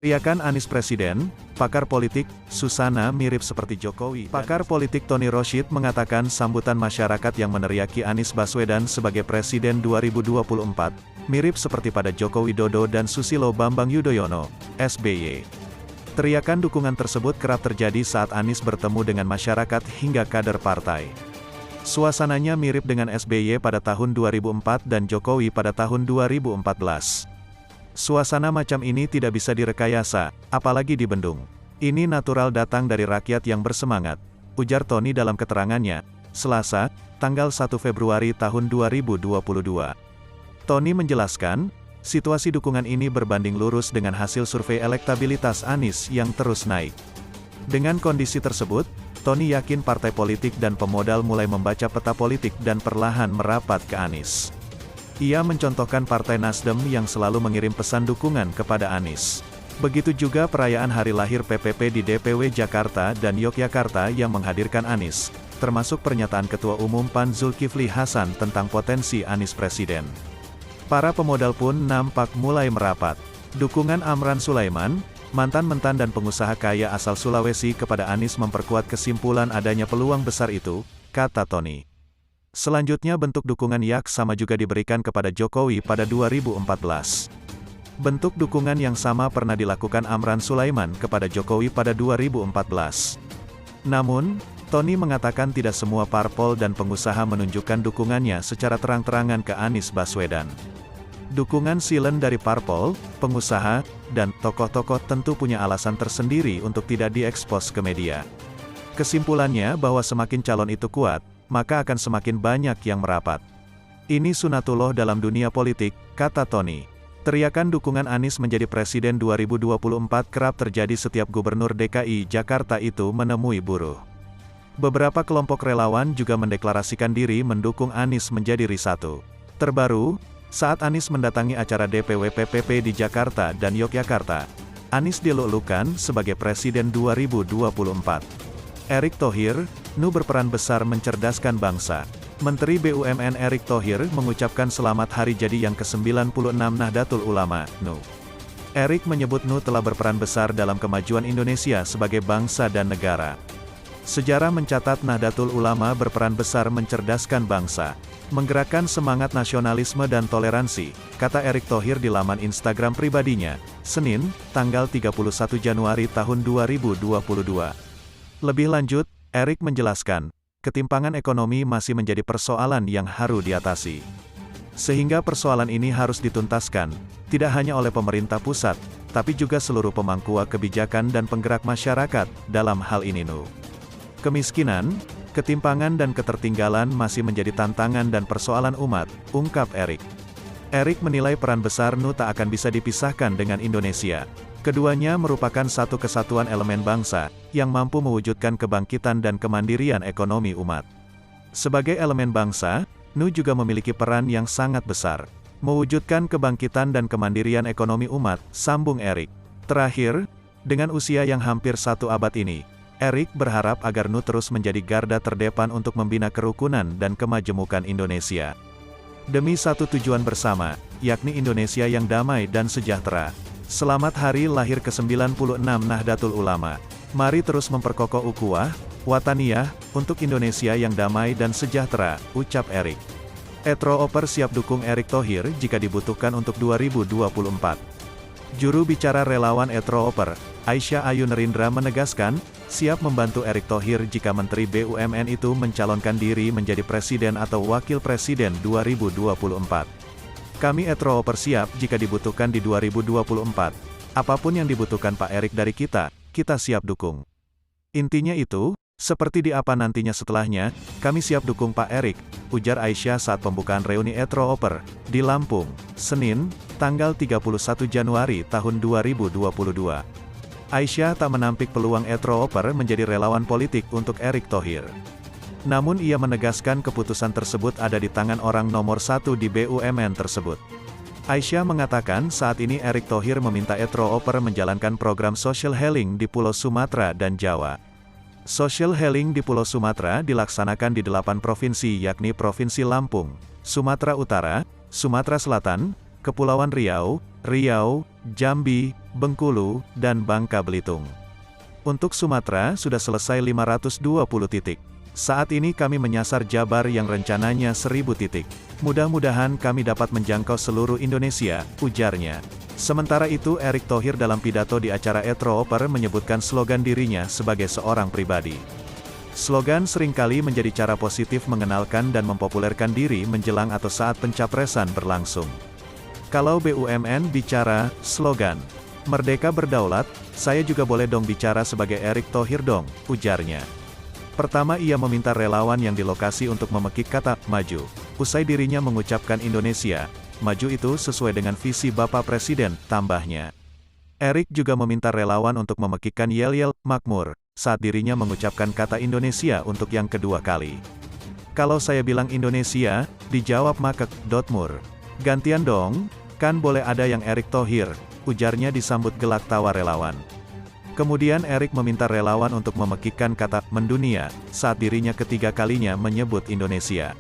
Teriakan Anies Presiden, pakar politik, Susana mirip seperti Jokowi. Pakar politik Tony Rosyid mengatakan sambutan masyarakat yang meneriaki Anies Baswedan sebagai Presiden 2024, mirip seperti pada Joko Widodo dan Susilo Bambang Yudhoyono, SBY. Teriakan dukungan tersebut kerap terjadi saat Anies bertemu dengan masyarakat hingga kader partai. Suasananya mirip dengan SBY pada tahun 2004 dan Jokowi pada tahun 2014. Suasana macam ini tidak bisa direkayasa, apalagi dibendung. Ini natural datang dari rakyat yang bersemangat, ujar Tony dalam keterangannya, Selasa, tanggal 1 Februari tahun 2022. Tony menjelaskan, situasi dukungan ini berbanding lurus dengan hasil survei elektabilitas Anies yang terus naik. Dengan kondisi tersebut, Tony yakin partai politik dan pemodal mulai membaca peta politik dan perlahan merapat ke Anies. Ia mencontohkan Partai Nasdem yang selalu mengirim pesan dukungan kepada Anies. Begitu juga perayaan hari lahir PPP di DPW Jakarta dan Yogyakarta yang menghadirkan Anies, termasuk pernyataan Ketua Umum PAN Zulkifli Hasan tentang potensi Anies Presiden. Para pemodal pun nampak mulai merapat. Dukungan Amran Sulaiman, mantan mentan dan pengusaha kaya asal Sulawesi kepada Anies memperkuat kesimpulan adanya peluang besar itu, kata Tony. Selanjutnya bentuk dukungan yang sama juga diberikan kepada Jokowi pada 2014. Bentuk dukungan yang sama pernah dilakukan Amran Sulaiman kepada Jokowi pada 2014. Namun, Tony mengatakan tidak semua parpol dan pengusaha menunjukkan dukungannya secara terang-terangan ke Anies Baswedan. Dukungan silent dari parpol, pengusaha, dan tokoh-tokoh tentu punya alasan tersendiri untuk tidak diekspos ke media. Kesimpulannya bahwa semakin calon itu kuat, maka akan semakin banyak yang merapat. Ini sunatullah dalam dunia politik, kata Tony. Teriakan dukungan Anies menjadi Presiden 2024 kerap terjadi setiap Gubernur DKI Jakarta itu menemui buruh. Beberapa kelompok relawan juga mendeklarasikan diri mendukung Anies menjadi RI1. Terbaru, saat Anies mendatangi acara DPW PPP di Jakarta dan Yogyakarta, Anies dilulukan sebagai Presiden 2024. Erick Thohir, Nu berperan besar mencerdaskan bangsa. Menteri BUMN Erick Thohir mengucapkan selamat hari jadi yang ke-96 Nahdlatul Ulama, Nu. Erick menyebut Nu telah berperan besar dalam kemajuan Indonesia sebagai bangsa dan negara. Sejarah mencatat Nahdlatul Ulama berperan besar mencerdaskan bangsa, menggerakkan semangat nasionalisme dan toleransi, kata Erick Thohir di laman Instagram pribadinya, Senin, tanggal 31 Januari tahun 2022. Lebih lanjut, Erick menjelaskan, ketimpangan ekonomi masih menjadi persoalan yang harus diatasi. Sehingga persoalan ini harus dituntaskan, tidak hanya oleh pemerintah pusat, tapi juga seluruh pemangku kebijakan dan penggerak masyarakat, dalam hal ini Nu. Kemiskinan, ketimpangan dan ketertinggalan masih menjadi tantangan dan persoalan umat, ungkap Erick. Erick menilai peran besar Nu tak akan bisa dipisahkan dengan Indonesia. Keduanya merupakan satu kesatuan elemen bangsa, yang mampu mewujudkan kebangkitan dan kemandirian ekonomi umat. Sebagai elemen bangsa, Nu juga memiliki peran yang sangat besar, mewujudkan kebangkitan dan kemandirian ekonomi umat, sambung Erick. Terakhir, dengan usia yang hampir 1 abad ini, Erick berharap agar Nu terus menjadi garda terdepan untuk membina kerukunan dan kemajemukan Indonesia. Demi satu tujuan bersama, yakni Indonesia yang damai dan sejahtera. Selamat hari lahir ke-96 Nahdlatul Ulama. Mari terus memperkokoh ukhuwah, wataniyah, untuk Indonesia yang damai dan sejahtera, ucap Erick. Etro-Oper siap dukung Erick Thohir jika dibutuhkan untuk 2024. Juru bicara relawan Etro-Oper, Aisyah Ayu Nerindra menegaskan, siap membantu Erick Thohir jika Menteri BUMN itu mencalonkan diri menjadi Presiden atau Wakil Presiden 2024. Kami Etro-Oper siap jika dibutuhkan di 2024. Apapun yang dibutuhkan Pak Erick dari kita siap dukung. Intinya itu, seperti di apa nantinya setelahnya, kami siap dukung Pak Erick, ujar Aisyah saat pembukaan reuni Etro-Oper, di Lampung, Senin, tanggal 31 Januari tahun 2022. Aisyah tak menampik peluang Etro-Oper menjadi relawan politik untuk Erick Thohir. Namun ia menegaskan keputusan tersebut ada di tangan orang nomor 1 di BUMN tersebut. Aisyah mengatakan saat ini Erick Thohir meminta Etro-Oper menjalankan program social healing di Pulau Sumatera dan Jawa. Social healing di Pulau Sumatera dilaksanakan di 8 provinsi yakni Provinsi Lampung, Sumatera Utara, Sumatera Selatan, Kepulauan Riau, Jambi, Bengkulu, dan Bangka Belitung. Untuk Sumatera, sudah selesai 520 titik. Saat ini kami menyasar Jabar yang rencananya 1000 titik. Mudah-mudahan kami dapat menjangkau seluruh Indonesia, ujarnya. Sementara itu Erick Thohir dalam pidato di acara Etro-Oper menyebutkan slogan dirinya sebagai seorang pribadi. Slogan seringkali menjadi cara positif mengenalkan dan mempopulerkan diri menjelang atau saat pencapresan berlangsung. Kalau BUMN bicara, slogan, Merdeka Berdaulat, saya juga boleh dong bicara sebagai Erick Thohir dong, ujarnya. Pertama ia meminta relawan yang di lokasi untuk memekik kata, maju. Usai dirinya mengucapkan Indonesia, maju itu sesuai dengan visi Bapak Presiden, tambahnya. Erick juga meminta relawan untuk memekikkan yel-yel, makmur, saat dirinya mengucapkan kata Indonesia untuk yang kedua kali. Kalau saya bilang Indonesia, dijawab makek, dotmur. Gantian dong, kan boleh ada yang Erick Thohir, ujarnya disambut gelak tawa relawan. Kemudian Erick meminta relawan untuk memekikkan kata mendunia saat dirinya ketiga kalinya menyebut Indonesia.